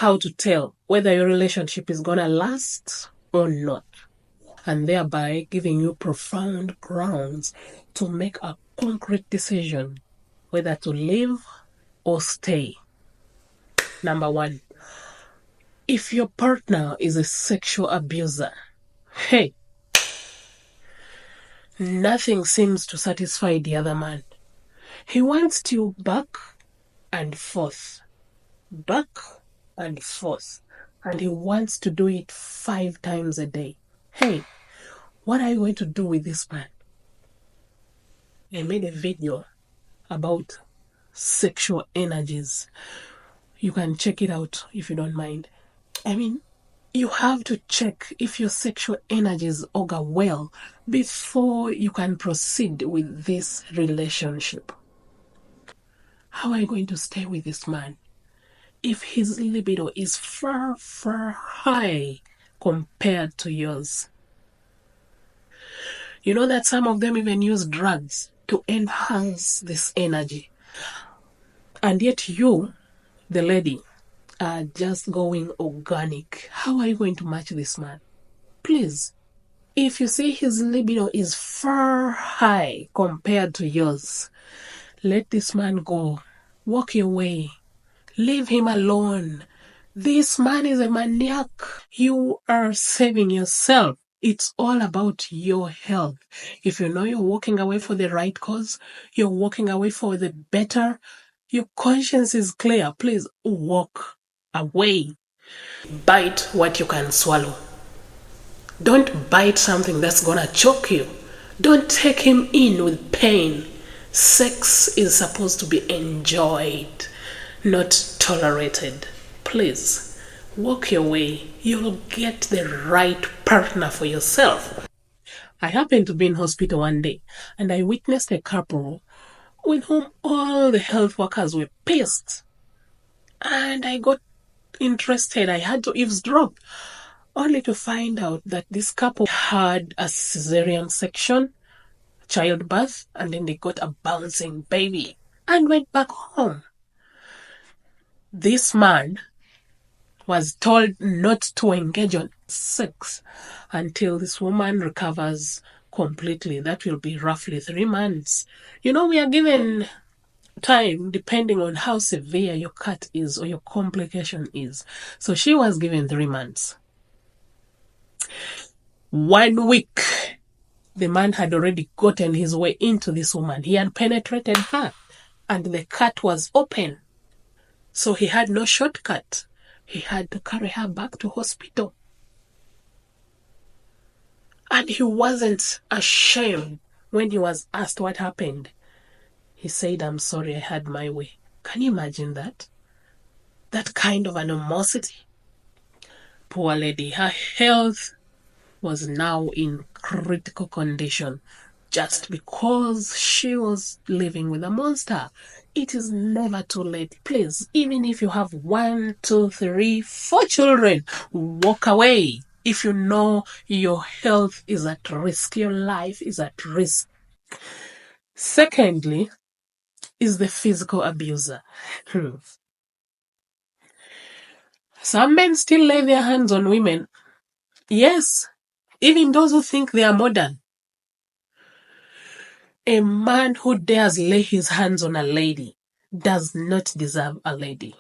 how to tell whether your relationship is gonna last or not, and thereby giving you profound grounds to make a concrete decision whether to leave or stay. Number one, if your partner is a sexual abuser, hey, nothing seems to satisfy the other man. He wants you back and forth, back and forth, and he wants to do it 5 times a day. Hey, what are you going to do with this man? I made a video about sexual energies. You can check it out if you don't mind. I mean, you have to check if your sexual energies augur well before you can proceed with this relationship. How are you going to stay with this man if his libido is far, far high compared to yours? You know that some of them even use drugs to enhance this energy. And yet you, the lady, are just going organic. How are you going to match this man? Please, if you see his libido is far high compared to yours, let this man go. Walk your way. Leave him alone. This man is a maniac. You are saving yourself. It's all about your health. If you know you're walking away for the right cause, you're walking away for the better, your conscience is clear, please walk away. Bite what you can swallow. Don't bite something that's gonna choke you. Don't take him in with pain. Sex is supposed to be enjoyed, not tolerated. Please, walk your way. You'll get the right partner for yourself. I happened to be in hospital one day, and I witnessed a couple with whom all the health workers were pissed. And I got interested. I had to eavesdrop, only to find out that this couple had a cesarean section, childbirth, and then they got a bouncing baby and went back home. This man was told not to engage on sex until this woman recovers completely. That will be roughly 3 months. You know, we are given time depending on how severe your cut is or your complication is. So she was given 3 months. 1 week, the man had already gotten his way into this woman. He had penetrated her, and the cut was open. So he had no shortcut. He had to carry her back to hospital. And he wasn't ashamed when he was asked what happened. He said, "I'm sorry, I had my way." Can you imagine that? That kind of animosity. Poor lady, her health was now in critical condition just because she was living with a monster. It is never too late. Please, even if you have 1, 2, 3, 4 children, walk away. If you know your health is at risk, your life is at risk. Secondly, is the physical abuser. Some men still lay their hands on women. Yes, even those who think they are modern. A man who dares lay his hands on a lady does not deserve a lady.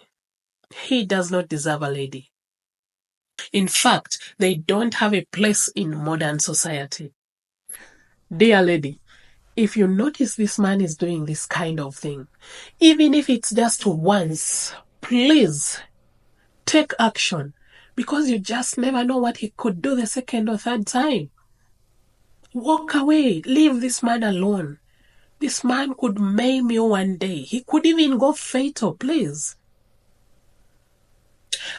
He does not deserve a lady. In fact, they don't have a place in modern society. Dear lady, if you notice this man is doing this kind of thing, even if it's just once, please take action, because you just never know what he could do the second or third time. Walk away. Leave this man alone. This man could maim you one day. He could even go fatal, please.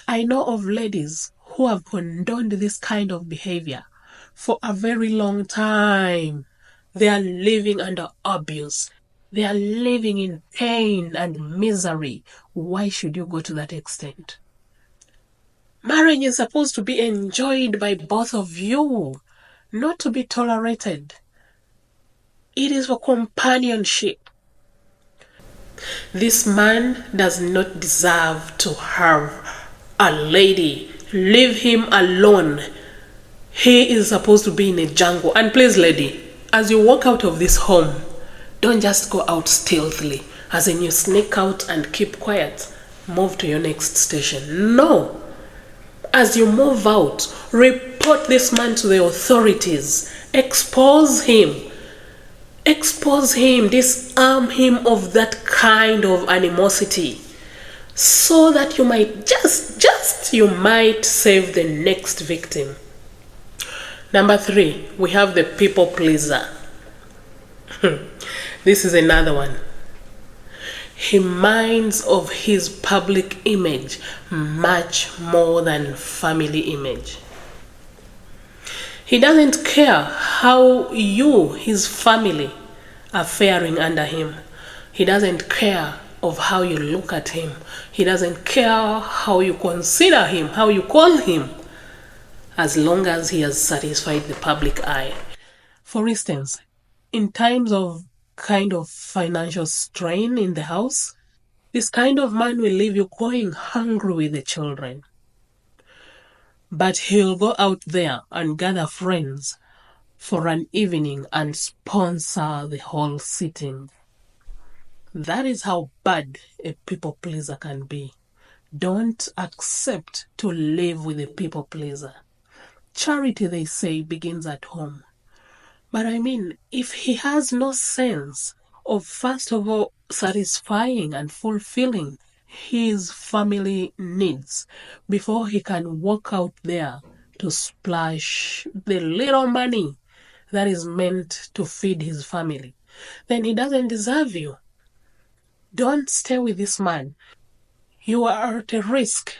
I know of ladies who have condoned this kind of behavior for a very long time. They are living under abuse. They are living in pain and misery. Why should you go to that extent? Marriage is supposed to be enjoyed by both of you, not to be tolerated. It is for companionship. This man does not deserve to have A lady, leave him alone. He is supposed to be in a jungle. And please, lady, as you walk out of this home, don't just go out stealthily, as in you sneak out and keep quiet, move to your next station. No. As you move out, report this man to the authorities. Expose him. Expose him. Disarm him of that kind of animosity, so that you might you might save the next victim. Number 3, we have the people pleaser. This is another one. He minds of his public image much more than family image. He doesn't care how you, his family, are faring under him. He doesn't care of how you look at him. He doesn't care how you consider him, how you call him, as long as he has satisfied the public eye. For instance, in times of kind of financial strain in the house, this kind of man will leave you going hungry with the children. But he'll go out there and gather friends for an evening and sponsor the whole sitting. That is how bad a people pleaser can be. Don't accept to live with a people pleaser. Charity, they say, begins at home. But I mean, if he has no sense of, first of all, satisfying and fulfilling his family needs before he can walk out there to splash the little money that is meant to feed his family, then he doesn't deserve you. Don't stay with this man. You are at a risk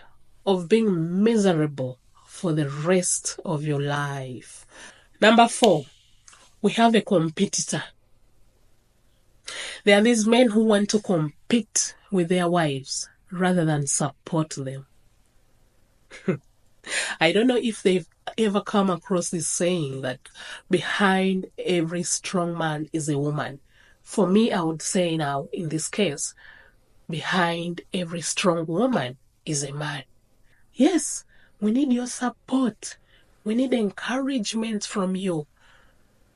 of being miserable for the rest of your life. Number 4, we have a competitor. There are these men who want to compete with their wives rather than support them. I don't know if they've ever come across this saying that behind every strong man is a woman. For me, I would say now, in this case, behind every strong woman is a man. Yes, we need your support. We need encouragement from you.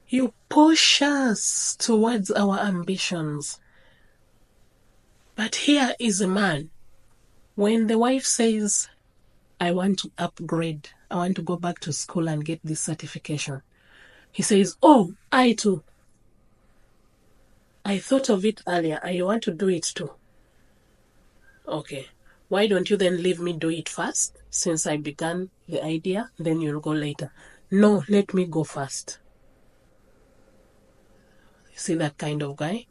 You push us towards our ambitions. But here is a man. When the wife says, I want to upgrade, I want to go back to school and get this certification, he says, oh, I too. I thought of it earlier. I want to do it too. Okay. Why don't you then leave me do it first? Since I began the idea, then you'll go later. No, let me go first. You see that kind of guy?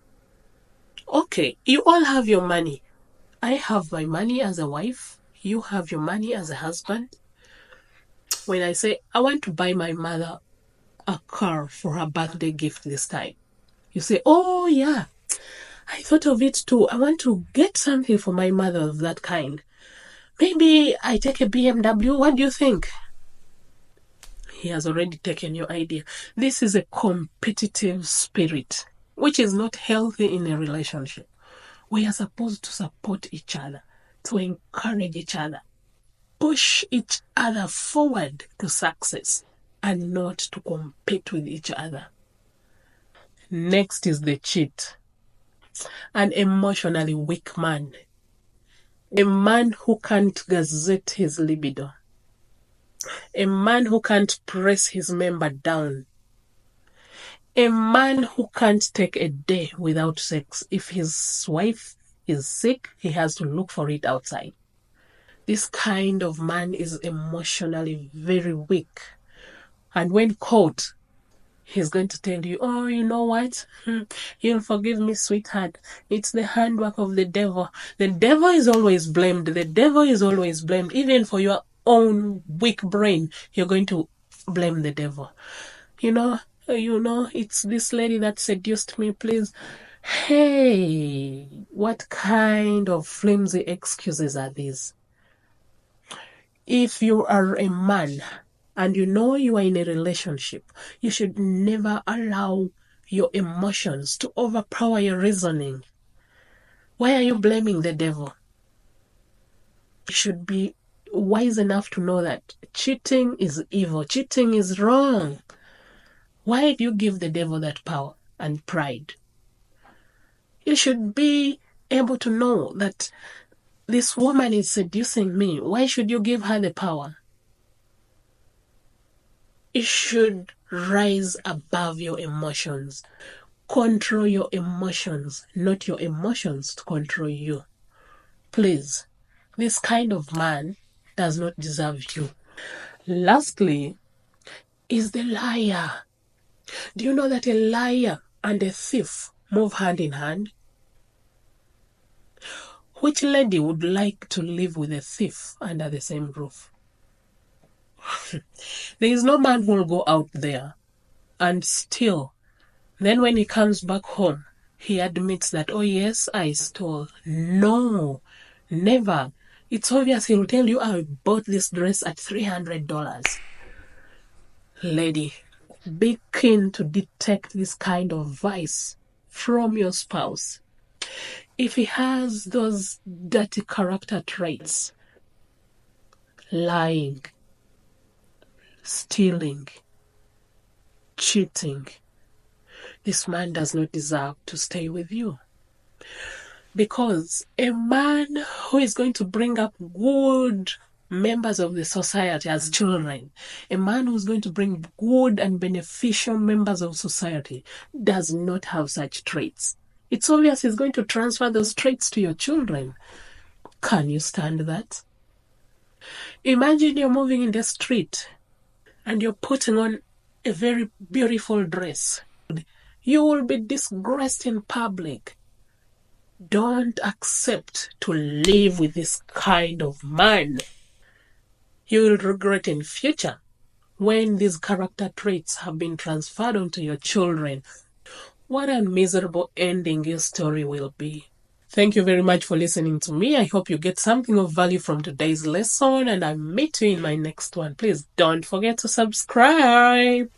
Okay, you all have your money. I have my money as a wife. You have your money as a husband. When I say, I want to buy my mother a car for her birthday gift this time, you say, oh yeah, I thought of it too. I want to get something for my mother of that kind. Maybe I take a BMW. What do you think? He has already taken your idea. This is a competitive spirit, which is not healthy in a relationship. We are supposed to support each other, to encourage each other, push each other forward to success, and not to compete with each other. Next is the cheat. An emotionally weak man. A man who can't gazette his libido. A man who can't press his member down. A man who can't take a day without sex. If his wife is sick, he has to look for it outside. This kind of man is emotionally very weak. And when caught, he's going to tell you, oh, you know what? You'll forgive me, sweetheart. It's the handwork of the devil. The devil is always blamed. The devil is always blamed. Even for your own weak brain, you're going to blame the devil. You know, it's this lady that seduced me, please. Hey, what kind of flimsy excuses are these? If you are a man and you know you are in a relationship, you should never allow your emotions to overpower your reasoning. Why are you blaming the devil? You should be wise enough to know that cheating is evil, cheating is wrong. Why do you give the devil that power and pride? You should be able to know that this woman is seducing me. Why should you give her the power? You should rise above your emotions. Control your emotions, not your emotions to control you. Please, this kind of man does not deserve you. Lastly, is the liar. Do you know that a liar and a thief move hand in hand? Which lady would like to live with a thief under the same roof? There is no man who will go out there and steal. Then when he comes back home, he admits that, oh yes, I stole. No, never. It's obvious he'll tell you, I bought this dress at $300. Lady, be keen to detect this kind of vice from your spouse. If he has those dirty character traits, lying, stealing, cheating, this man does not deserve to stay with you. Because a man who is going to bring up good members of the society as children, a man who's going to bring good and beneficial members of society, does not have such traits. It's obvious he's going to transfer those traits to your children. Can you stand that? Imagine you're moving in the street and you're putting on a very beautiful dress. You will be disgraced in public. Don't accept to live with this kind of man. You will regret in future when these character traits have been transferred onto your children. What a miserable ending your story will be. Thank you very much for listening to me. I hope you get something of value from today's lesson, and I'll meet you in my next one. Please don't forget to subscribe.